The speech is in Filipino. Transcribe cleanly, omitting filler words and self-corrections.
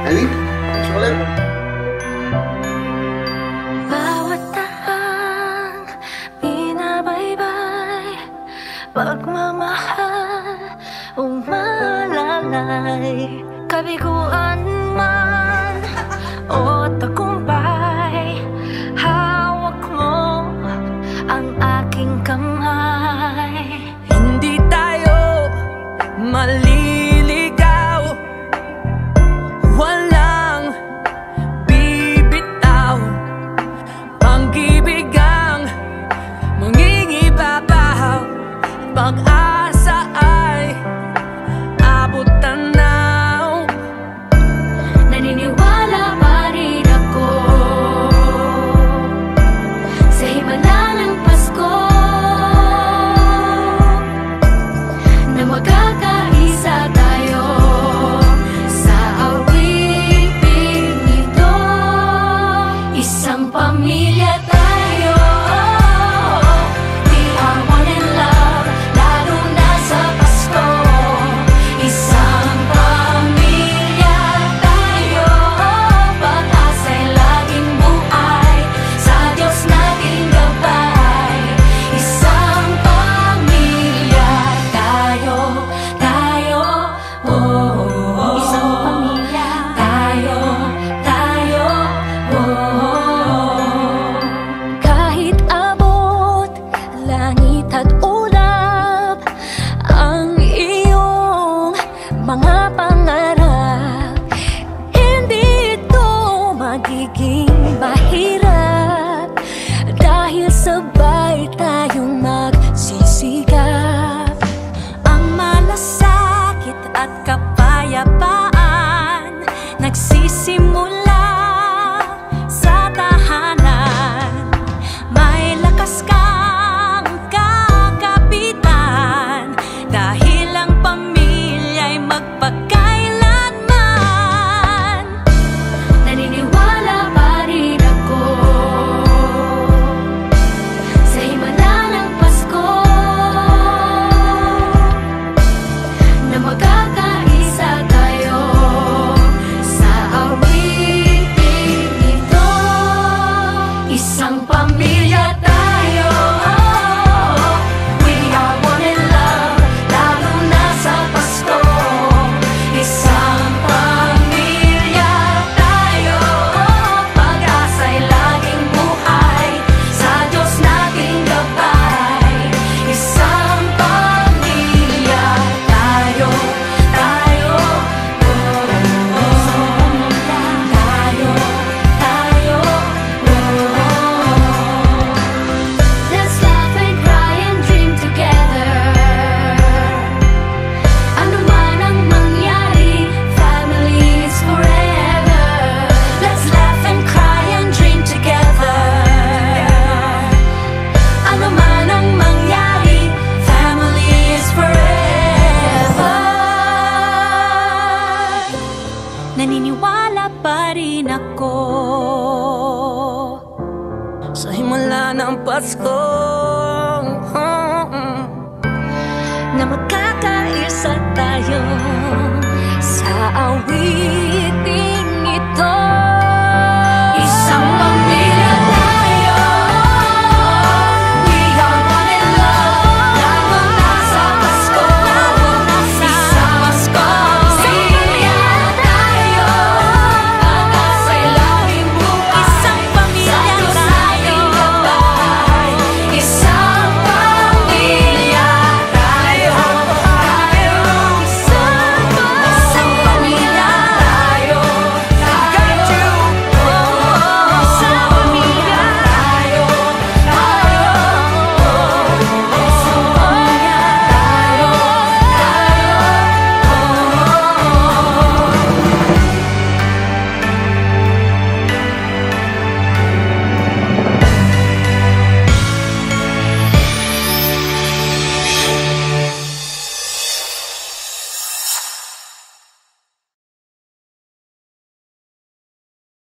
Eileen, thanks ulit. Bawat tahang binabaybay, pagmamahal umalalay, kabiguan man o tagumpay, hawak mo ang aking kamay. Hindi tayo maliligaw, walang bibitaw, pag-ibig ang mangingibabaw, pag-asa ay abot tanaw. Naniniwala pa rin ako sa himala ng Pasko, na magkakaisa tayo sa awiting ito. Isang pamilya tayo, we are one in love, lalo na sa Pasko. Isang pamilya tayo, pag-asa'y laging buhay, sa Diyos nating gabay. Isang pamilya tayo, oh, isang pamilya tayo, oh. Kahit abot langit at ulap ang iyong mga pangarap, hindi ito magiging mahirap, dahil sabay tayong magsisikap. Ang malasakit at kapayapaan nagsisimula sa tahanan. May lakas kang kakapitan, dahil ang pamilya'y magpakailanman. Naniniwala pa rin ako sa himala ng Pasko, na magkakaisa tayo sa awiting ito. Isang pamilya tayo, we are one in love, lalo na sa Pasko. Isang pamilya tayo, pag-asa'y laging buhay, sa Diyos nating gabay. Isang pamilya tayo, oh, isang pamilya tayo, oh. Let's laugh and cry and dream together. Ano man ang mangyari, family is forever. Let's laugh and cry and dream together. Ano man ang mangyari, family is forever. Naniniwala pa rin ako Sa himala ng Pasko, na magkakaisa tayo sa awit